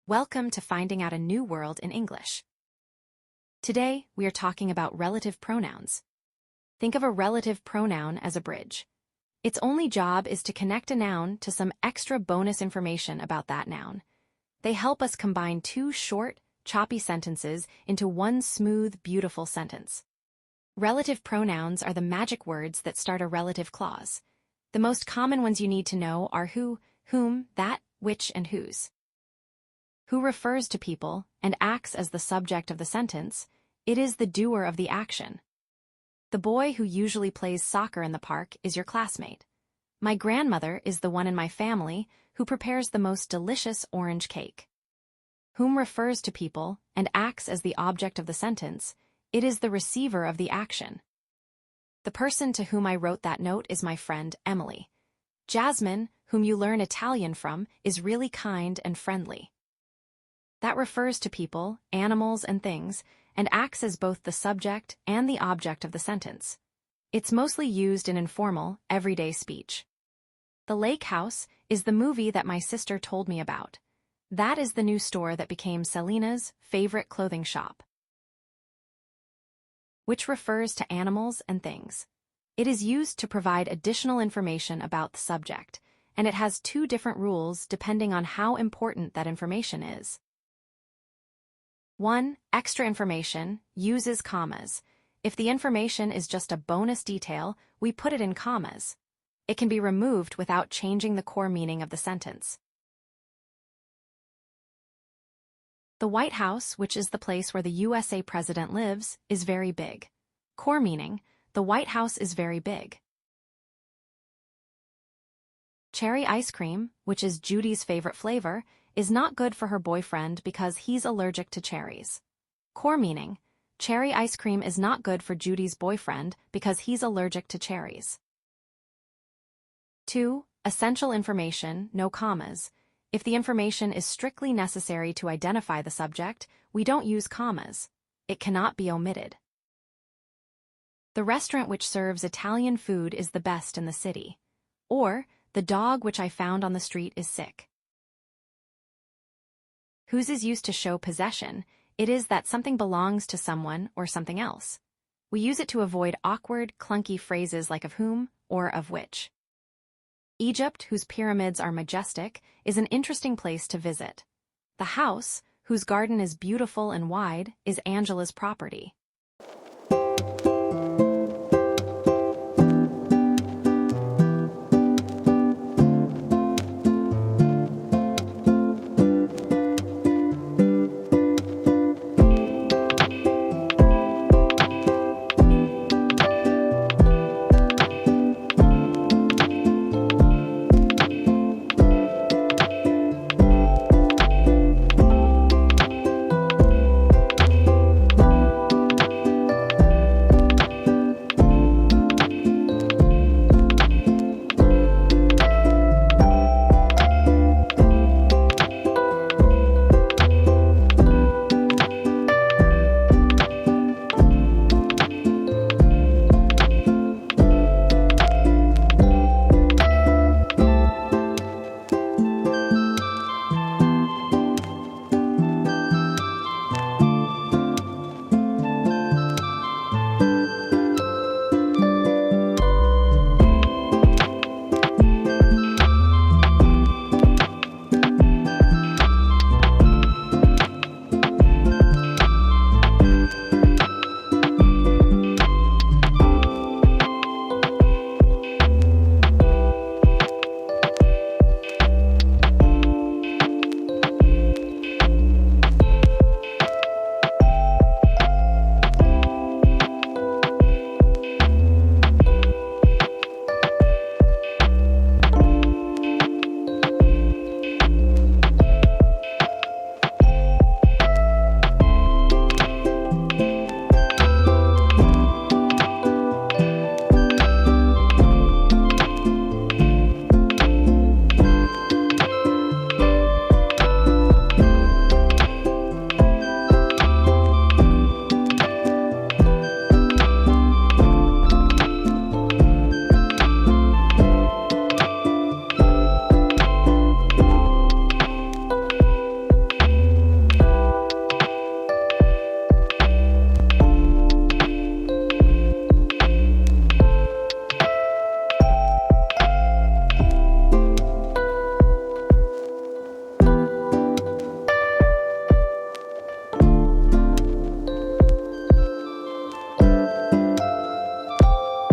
Welcome to Finding Out a New World in English. Today, we are talking about relative pronouns. Think of a relative pronoun as a bridge. Its only job is to connect a noun to some extra bonus information about that noun. They help us combine two short, choppy sentences into one smooth, beautiful sentence. Relative pronouns are the magic words that start a relative clause. The most common ones you need to know are who, whom, that, which, and whose. Who refers to people and acts as the subject of the sentence, it is the doer of the action. The boy who usually plays soccer in the park is your classmate. My grandmother is the one in my family who prepares the most delicious orange cake. Whom refers to people and acts as the object of the sentence, it is the receiver of the action. The person to whom I wrote that note is my friend Emily. Jasmine, whom you learn Italian from, is really kind and friendly. That refers to people, animals, and things, and acts as both the subject and the object of the sentence. It's mostly used in informal, everyday speech. The Lake House is the movie that my sister told me about. That is the new store that became Selina's favorite clothing shop. Which refers to animals and things. It is used to provide additional information about the subject, and it has two different rules depending on how important that information is. 1. Extra information uses commas. If the information is just a bonus detail, we put it in commas. It can be removed without changing the core meaning of the sentence. The White House, which is the place where the USA president lives, is very big. Core meaning, the White House is very big. Cherry ice cream, which is Judy's favorite flavor, is not good for her boyfriend because he's allergic to cherries. Core meaning, cherry ice cream is not good for Judy's boyfriend because he's allergic to cherries. 2. Essential information, no commas. If the information is strictly necessary to identify the subject, we don't use commas. It cannot be omitted. The restaurant which serves Italian food is the best in the city. Or, the dog which I found on the street is sick. Whose is used to show possession. It is that something belongs to someone or something else. We use it to avoid awkward, clunky phrases like of whom or of which. Egypt, whose pyramids are majestic, is an interesting place to visit. The house, whose garden is beautiful and wide, is Angela's property.